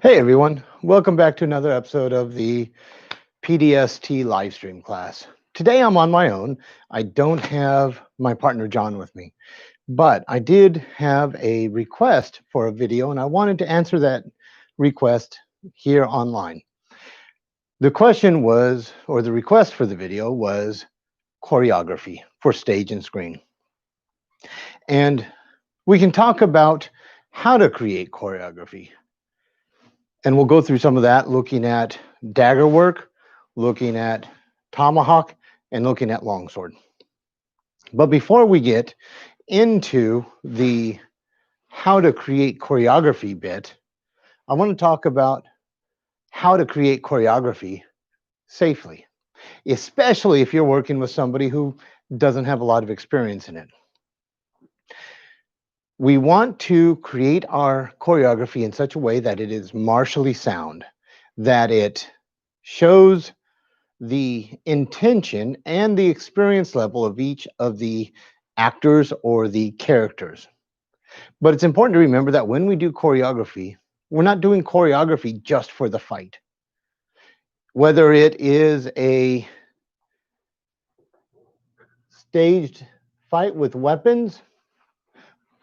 Hey everyone, welcome back to another episode of the PDST live stream class. Today I'm on my own. I don't have my partner John with me, but I did have a request for a video and I wanted to answer that request here online. The question was, or the request for the video was choreography for stage and screen. And we can talk about how to create choreography. And we'll go through some of that, looking at dagger work, looking at tomahawk, and looking at longsword. But before we get into the how to create choreography bit, I want to talk about how to create choreography safely, especially if you're working with somebody who doesn't have a lot of experience in it. We want to create our choreography in such a way that it is martially sound, that it shows the intention and the experience level of each of the actors or the characters. But it's important to remember that when we do choreography, we're not doing choreography just for the fight. Whether it is a staged fight with weapons,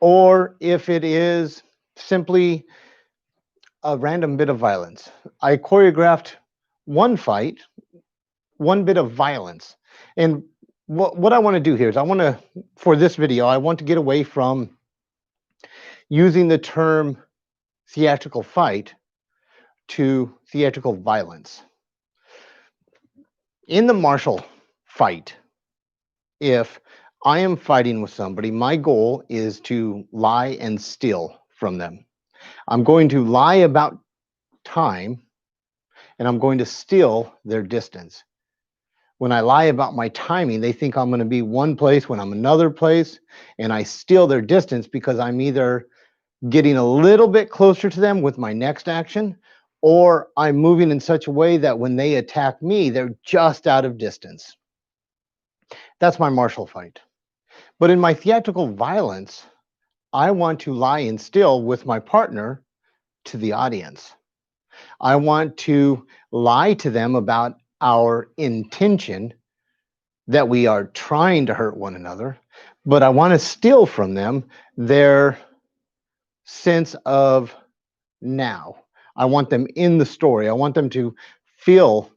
or if it is simply a random bit of violence. I choreographed one fight, one bit of violence. And what I want to do here is for this video, I want to get away from using the term theatrical fight to theatrical violence. In the martial fight, if I am fighting with somebody, my goal is to lie and steal from them. I'm going to lie about time and I'm going to steal their distance. When I lie about my timing, they think I'm going to be one place when I'm another place, and I steal their distance because I'm either getting a little bit closer to them with my next action, or I'm moving in such a way that when they attack me, they're just out of distance. That's my martial fight. But in my theatrical violence, I want to lie and steal with my partner to the audience. I want to lie to them about our intention, that we are trying to hurt one another, but I want to steal from them their sense of now. I want them in the story. I want them to feel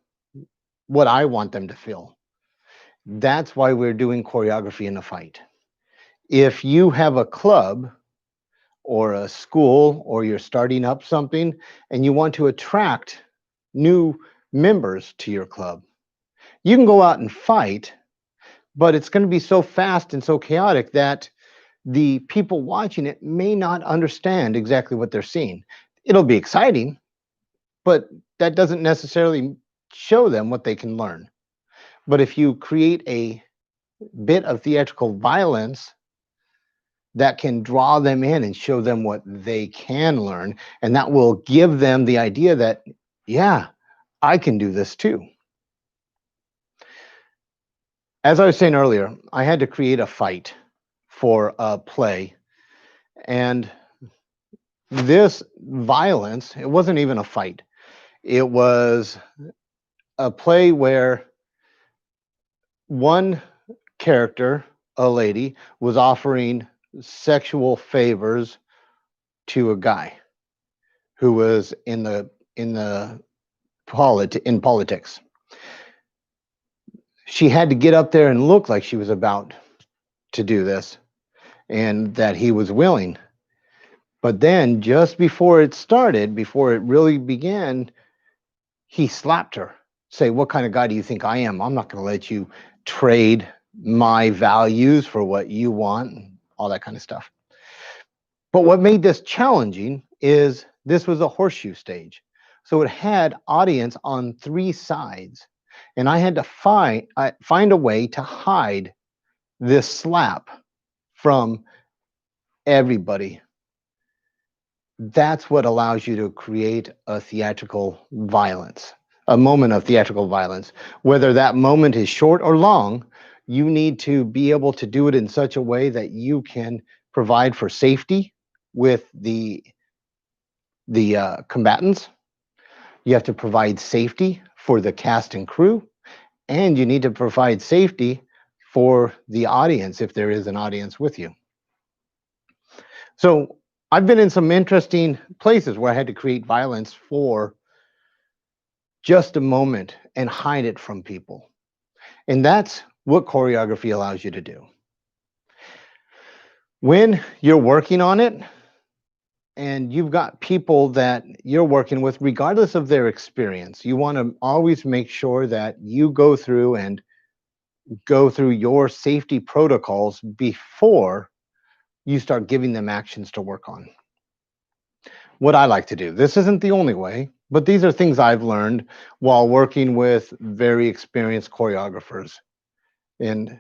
what I want them to feel. That's why we're doing choreography in a fight. If you have a club or a school or you're starting up something and you want to attract new members to your club, you can go out and fight, but it's going to be so fast and so chaotic that the people watching it may not understand exactly what they're seeing. It'll be exciting, but that doesn't necessarily show them what they can learn. But if you create a bit of theatrical violence that can draw them in and show them what they can learn, and that will give them the idea that, yeah, I can do this too. As I was saying earlier, I had to create a fight for a play, and this violence, it wasn't even a fight. It was a play where one character, a lady, was offering sexual favors to a guy who was in politics. She had to get up there and look like she was about to do this and that he was willing. But then just before it started, before it really began, he slapped her. Say, what kind of guy do you think I am? I'm not going to let you trade my values for what you want, and all that kind of stuff. But what made this challenging is this was a horseshoe stage. So it had audience on three sides. And I had to find a way to hide this slap from everybody. That's what allows you to create a theatrical violence, a moment of theatrical violence. Whether that moment is short or long, you need to be able to do it in such a way that you can provide for safety with the combatants. You have to provide safety for the cast and crew, and you need to provide safety for the audience if there is an audience with you. So I've been in some interesting places where I had to create violence for just a moment and hide it from people. And that's what choreography allows you to do. When you're working on it and you've got people that you're working with, regardless of their experience, you want to always make sure that you go through your safety protocols before you start giving them actions to work on. What I like to do, this isn't the only way, but these are things I've learned while working with very experienced choreographers. And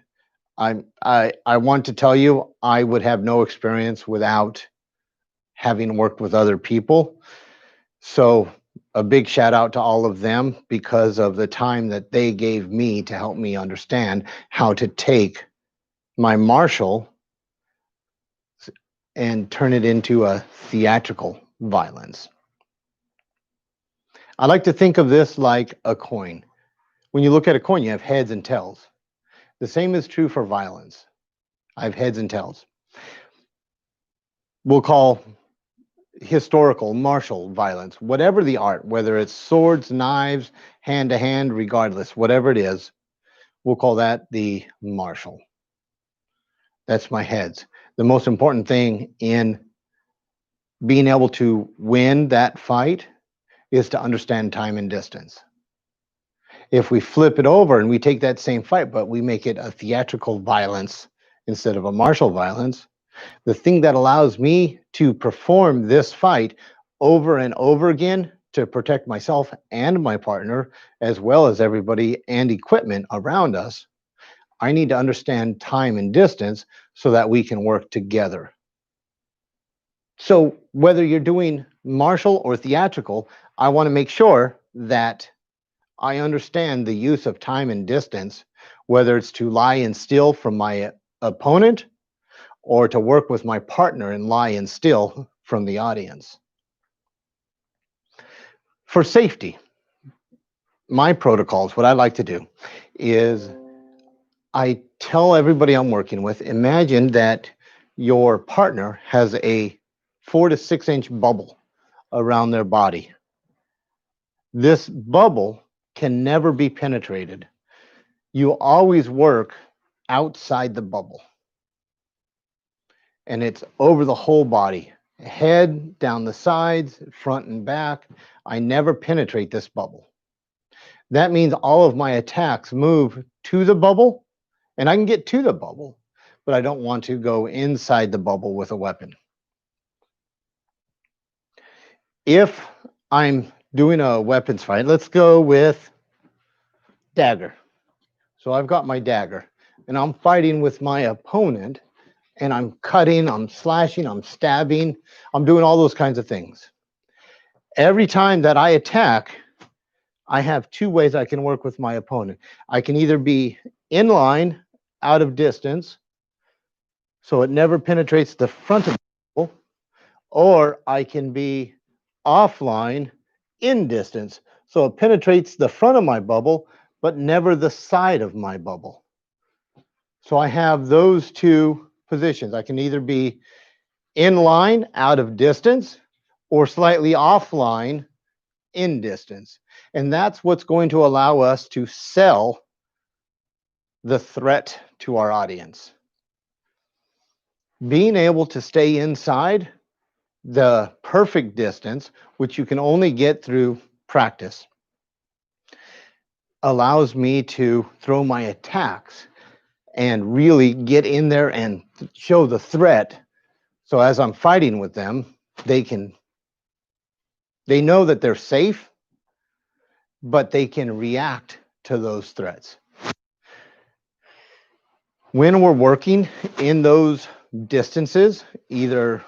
I want to tell you, I would have no experience without having worked with other people. So a big shout out to all of them because of the time that they gave me to help me understand how to take my martial and turn it into a theatrical violence. I like to think of this like a coin. When you look at a coin, you have heads and tails. The same is true for violence. I have heads and tails. We'll call historical, martial violence, whatever the art, whether it's swords, knives, hand to hand, regardless, whatever it is, we'll call that the martial. That's my heads. The most important thing in being able to win that fight is to understand time and distance. If we flip it over and we take that same fight, but we make it a theatrical violence instead of a martial violence, the thing that allows me to perform this fight over and over again to protect myself and my partner, as well as everybody and equipment around us, I need to understand time and distance so that we can work together. So, whether you're doing martial or theatrical, I want to make sure that I understand the use of time and distance, whether it's to lie and steal from my opponent or to work with my partner and lie and steal from the audience. For safety, my protocols, what I like to do is I tell everybody I'm working with, imagine that your partner has a 4 to 6 inch bubble around their body. This bubble can never be penetrated. You always work outside the bubble, and it's over the whole body, head, down the sides, front and back. I never penetrate this bubble. That means all of my attacks move to the bubble, and I can get to the bubble, but I don't want to go inside the bubble with a weapon. If I'm doing a weapons fight, let's go with dagger. So I've got my dagger, and I'm fighting with my opponent, and I'm cutting, I'm slashing, I'm stabbing, I'm doing all those kinds of things. Every time that I attack, I have two ways I can work with my opponent. I can either be in line, out of distance, so it never penetrates the front of the bubble, or I can be offline, in distance, so it penetrates the front of my bubble, but never the side of my bubble. So I have those two positions. I can either be in line, out of distance, or slightly offline, in distance. And that's what's going to allow us to sell the threat to our audience. Being able to stay inside the perfect distance, which you can only get through practice, allows me to throw my attacks and really get in there and show the threat. So as I'm fighting with them, they know that they're safe, but they can react to those threats. When we're working in those distances, either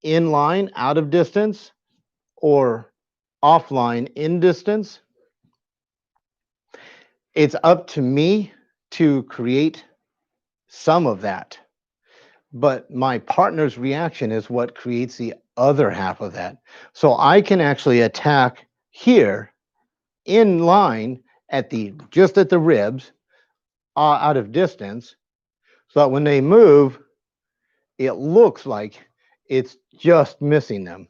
in line, out of distance, or offline, in distance, it's up to me to create some of that. but my partner's reaction is what creates the other half of that. So I can actually attack here in line at the just at the ribs, out of distance, so that when they move, it looks like it's just missing them.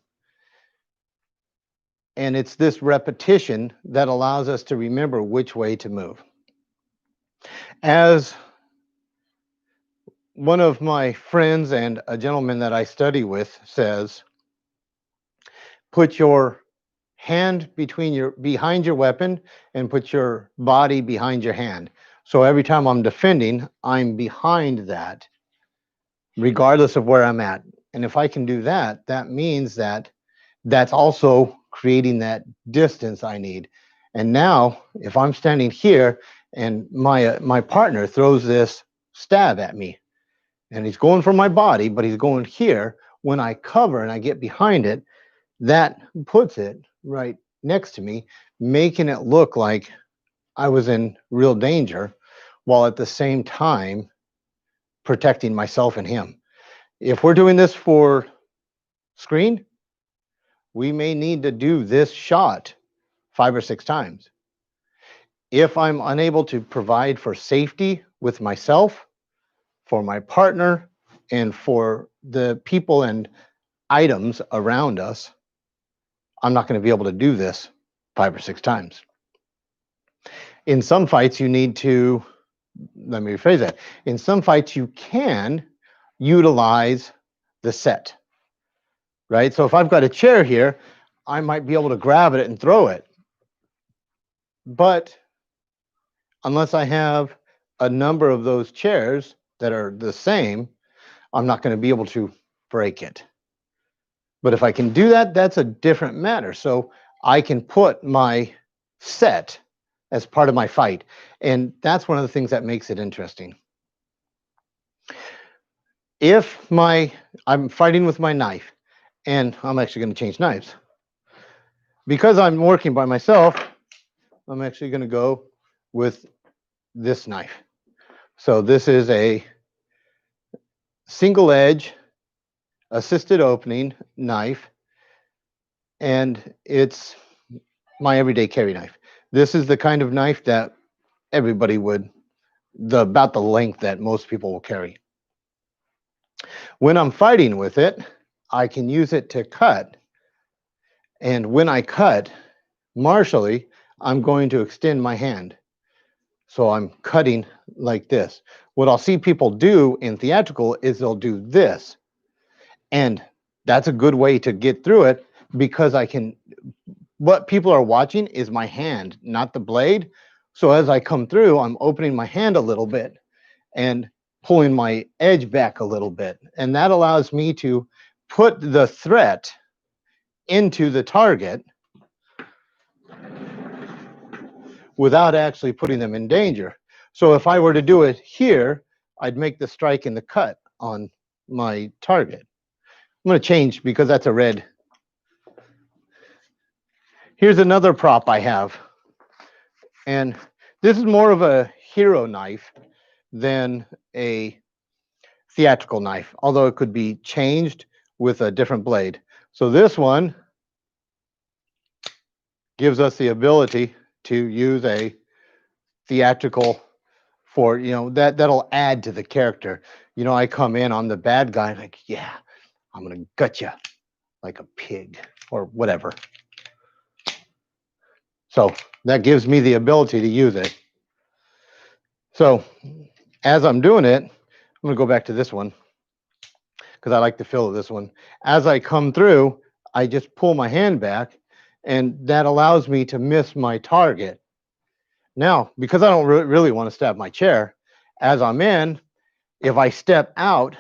And it's this repetition that allows us to remember which way to move. As one of my friends and a gentleman that I study with says, put your hand behind your weapon and put your body behind your hand. So every time I'm defending, I'm behind that, regardless of where I'm at. And if I can do that, that means that that's also creating that distance I need. And now, if I'm standing here and my partner throws this stab at me, and he's going for my body, but he's going here, when I cover and I get behind it, that puts it right next to me, making it look like I was in real danger, while at the same time protecting myself and him. If we're doing this for screen, we may need to do this shot 5 or 6 times. If I'm unable to provide for safety with myself, for my partner, and for the people and items around us, I'm not going to be able to do this 5 or 6 times. In some fights, you need to, let me rephrase that. In some fights, you can utilize the set, right? So if I've got a chair here, I might be able to grab it and throw it. But unless I have a number of those chairs that are the same, I'm not going to be able to break it. But if I can do that, that's a different matter. So I can put my set as part of my fight. And that's one of the things that makes it interesting. If I'm fighting with my knife, and I'm actually going to change knives. Because I'm working by myself, I'm actually going to go with this knife. So this is a single edge assisted opening knife, and it's my everyday carry knife. This is the kind of knife that everybody would, about the length that most people will carry. When I'm fighting with it, I can use it to cut. And when I cut, martially, I'm going to extend my hand. So I'm cutting like this. What I'll see people do in theatrical is they'll do this. And that's a good way to get through it, because what people are watching is my hand, not the blade. So as I come through, I'm opening my hand a little bit and pulling my edge back a little bit. And that allows me to put the threat into the target without actually putting them in danger. So if I were to do it here, I'd make the strike and the cut on my target. I'm going to change because that's a red. Here's another prop I have. And this is more of a hero knife than a theatrical knife, although it could be changed with a different blade. So this one gives us the ability to use a theatrical for, that'll add to the character. I come in on the bad guy, like, yeah, I'm going to gut you like a pig or whatever. So that gives me the ability to use it. So as I'm doing it, I'm going to go back to this one because I like the feel of this one. As I come through, I just pull my hand back, and that allows me to miss my target. Now, because I don't really want to stab my chair, as I'm in, if I step out,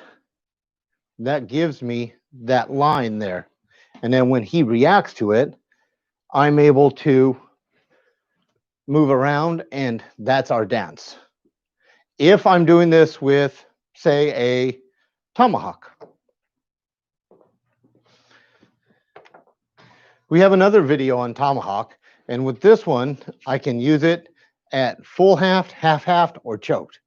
that gives me that line there. And then when he reacts to it, I'm able to move around, and that's our dance. If I'm doing this with, say, a tomahawk, we have another video on tomahawk, and with this one, I can use it at full half, half, or choked.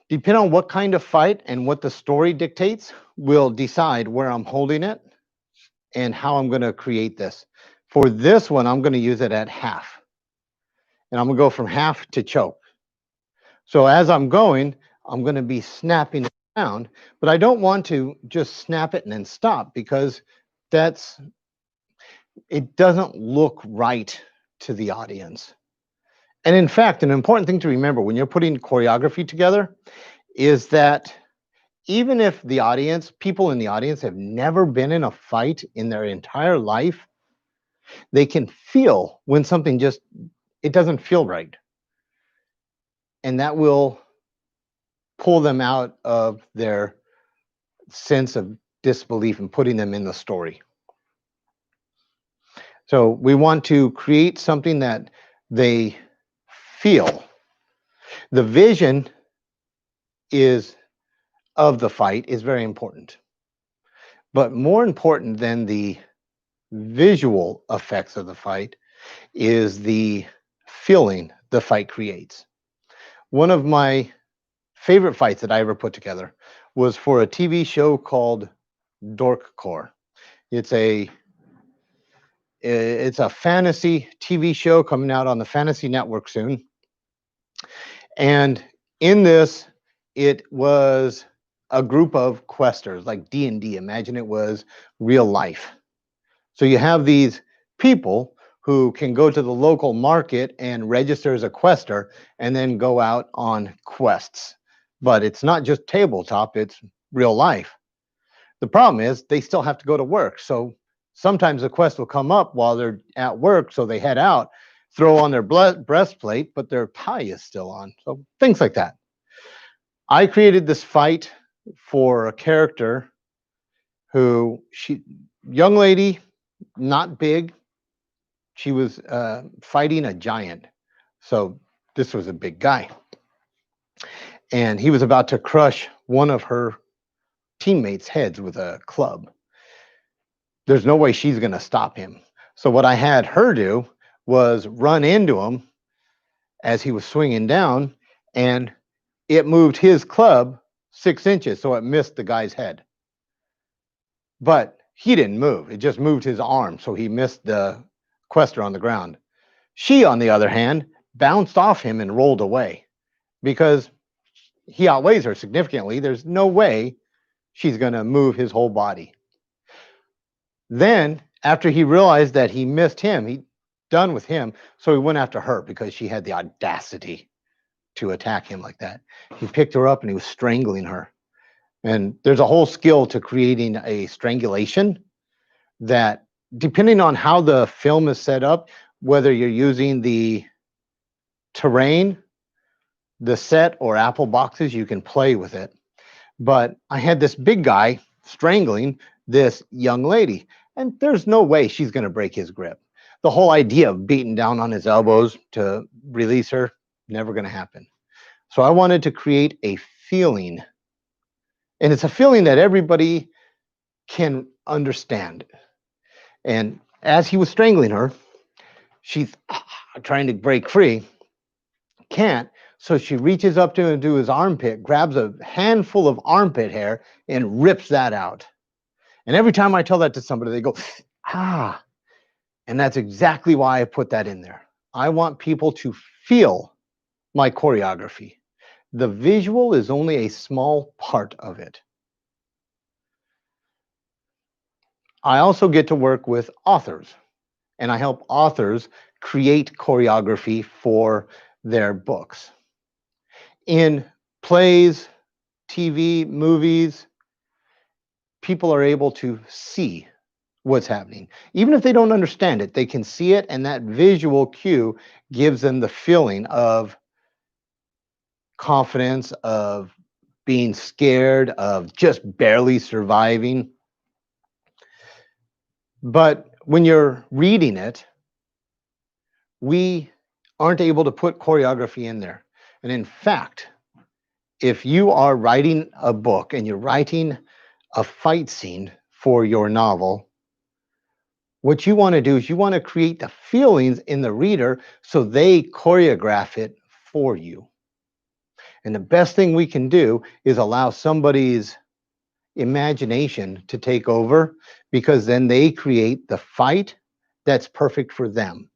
Depending on what kind of fight and what the story dictates, will decide where I'm holding it and how I'm going to create this. For this one, I'm going to use it at half, and I'm going to go from half to choke. So as I'm going, I'm going to be snapping it around, but I don't want to just snap it and then stop, because that's it doesn't look right to the audience. And in fact, an important thing to remember when you're putting choreography together is that even if the audience, people in the audience have never been in a fight in their entire life, they can feel when something just it doesn't feel right. And that will pull them out of their sense of disbelief and putting them in the story. So we want to create something that they feel. The vision is of the fight is very important. But more important than the visual effects of the fight is the feeling the fight creates. One of my favorite fights that I ever put together was for a TV show called Dorkcore. It's a it's a fantasy TV show coming out on the Fantasy Network soon. And in this, it was a group of questers like D&D. Imagine it was real life. So you have these people who can go to the local market and register as a quester and then go out on quests. But it's not just tabletop, it's real life. The problem is they still have to go to work. So sometimes the quest will come up while they're at work. So they head out, throw on their breastplate, but their tie is still on. So things like that. I created this fight for a character who young lady, not big. She was fighting a giant. So this was a big guy. And he was about to crush one of her teammates' heads with a club. There's no way she's going to stop him. So what I had her do was run into him as he was swinging down, and it moved his club 6 inches, so it missed the guy's head. But he didn't move. It just moved his arm, so he missed the quester on the ground. She, on the other hand, bounced off him and rolled away because he outweighs her significantly. There's no way she's going to move his whole body. Then, after he realized that he missed him, he done with him, so he went after her because she had the audacity to attack him like that. He picked her up and he was strangling her. And there's a whole skill to creating a strangulation that, depending on how the film is set up, whether you're using the terrain, the set, or Apple boxes, you can play with it. But I had this big guy strangling this young lady, and there's no way she's going to break his grip. The whole idea of beating down on his elbows to release her, never going to happen. So I wanted to create a feeling, and it's a feeling that everybody can understand. And as he was strangling her, she's trying to break free, can't. So she reaches up to him into his armpit, grabs a handful of armpit hair, and rips that out. And every time I tell that to somebody, they go, ah. And that's exactly why I put that in there. I want people to feel my choreography. The visual is only a small part of it. I also get to work with authors, and I help authors create choreography for their books. In plays, TV, movies, people are able to see what's happening. Even if they don't understand it, they can see it, and that visual cue gives them the feeling of confidence, of being scared, of just barely surviving. But when you're reading it, we aren't able to put choreography in there. And in fact, if you are writing a book and you're writing a fight scene for your novel, what you want to do is you want to create the feelings in the reader so they choreograph it for you. And the best thing we can do is allow somebody's imagination to take over, because then they create the fight that's perfect for them.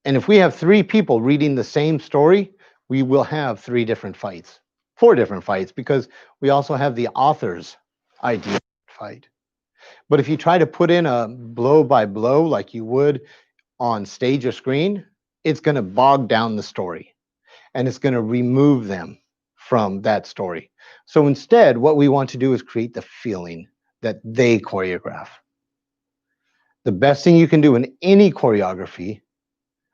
And if we have three people reading the same story, we will have three different fights, four different fights, because we also have the author's idea of fight. But if you try to put in a blow by blow like you would on stage or screen, it's going to bog down the story and it's going to remove them from that story. So instead, what we want to do is create the feeling that they choreograph. The best thing you can do in any choreography,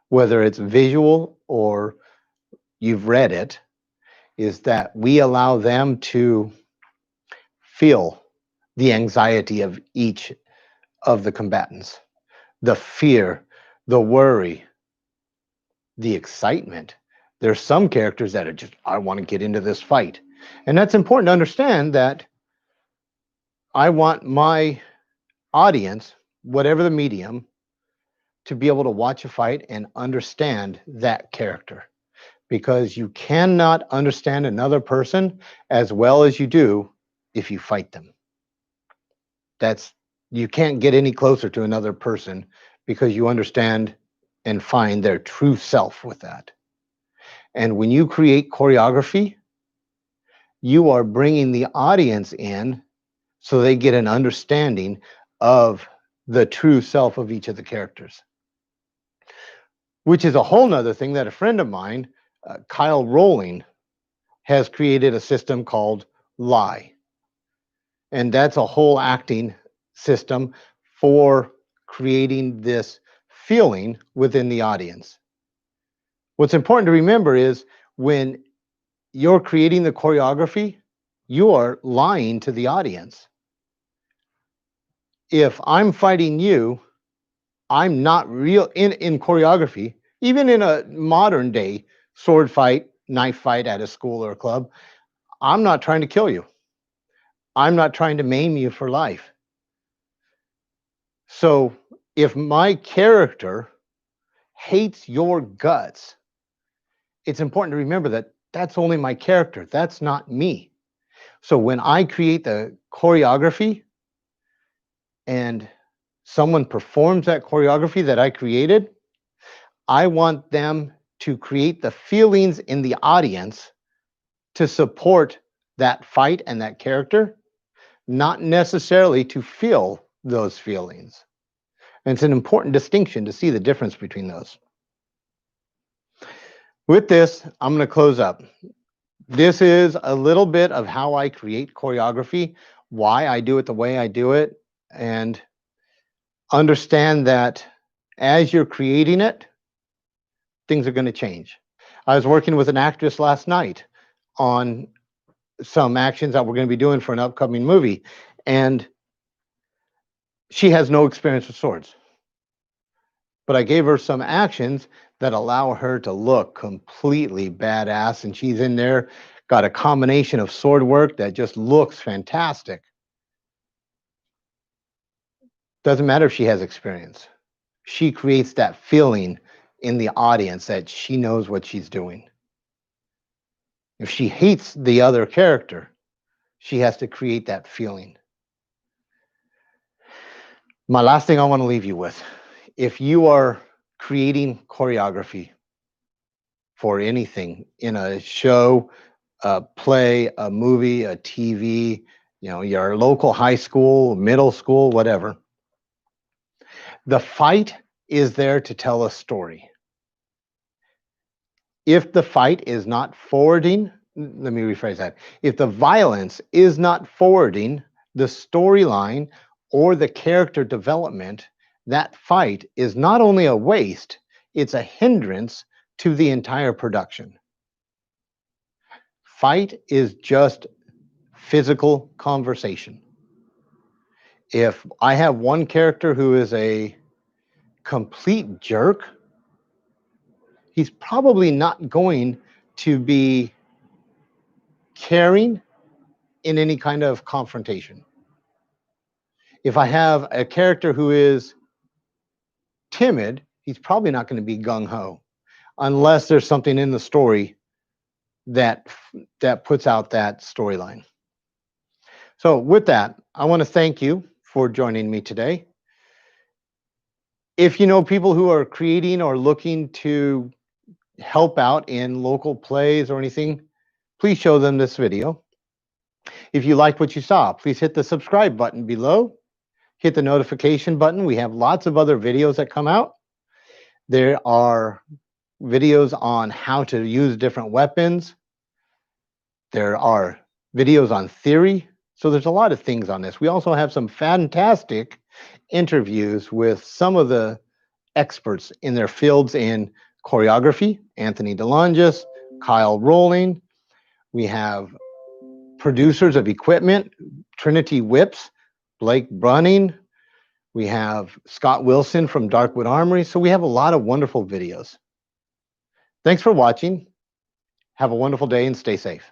whether it's visual or you've read it, is that we allow them to feel the anxiety of each of the combatants, the fear, the worry, the excitement. There's some characters that are just, I want to get into this fight. And that's important to understand, that I want my audience, whatever the medium, to be able to watch a fight and understand that character. Because you cannot understand another person as well as you do if you fight them. That's, you can't get any closer to another person because you understand and find their true self with that. And when you create choreography, you are bringing the audience in so they get an understanding of the true self of each of the characters, which is a whole nother thing that a friend of mine, Kyle Rowling, has created a system called Lie. And that's a whole acting system for creating this feeling within the audience. What's important to remember is when you're creating the choreography, you are lying to the audience. If I'm fighting you, I'm not real in choreography, even in a modern day sword fight, knife fight at a school or a club. I'm not trying to kill you. I'm not trying to maim you for life. So if my character hates your guts, it's important to remember that that's only my character. That's not me. So when I create the choreography and someone performs that choreography that I created, I want them to create the feelings in the audience to support that fight and that character, not necessarily to feel those feelings. And it's an important distinction to see the difference between those. With this, I'm going to close up. This is a little bit of how I create choreography, why I do it the way I do it, and understand that as you're creating it, things are going to change. I was working with an actress last night on some actions that we're going to be doing for an upcoming movie, and she has no experience with swords. But I gave her some actions that allow her to look completely badass, and she's in there, got a combination of sword work that just looks fantastic. Doesn't matter if she has experience. She creates that feeling in the audience that she knows what she's doing. If she hates the other character, she has to create that feeling. My last thing I want to leave you with, if you are creating choreography for anything in a show, a play, a movie, a TV, your local high school, middle school, whatever, the fight is there to tell a story. If the fight is not forwarding, let me rephrase that. If the violence is not forwarding the storyline or the character development, that fight is not only a waste, it's a hindrance to the entire production. Fight is just physical conversation. If I have one character who is a complete jerk, he's probably not going to be caring in any kind of confrontation. If I have a character who is timid, he's probably not going to be gung-ho unless there's something in the story that that puts out that storyline. So with that, I want to thank you for joining me today. If you know people who are creating or looking to help out in local plays or anything, please show them this video. If you liked what you saw, please hit the subscribe button below. Hit the notification button. We have lots of other videos that come out. There are videos on how to use different weapons. There are videos on theory. So there's a lot of things on this. We also have some fantastic interviews with some of the experts in their fields in choreography, Anthony DeLongis, Kyle Rowling. We have producers of equipment, Trinity Whips, Blake Brunning. We have Scott Wilson from Darkwood Armory. So we have a lot of wonderful videos. Thanks for watching. Have a wonderful day and stay safe.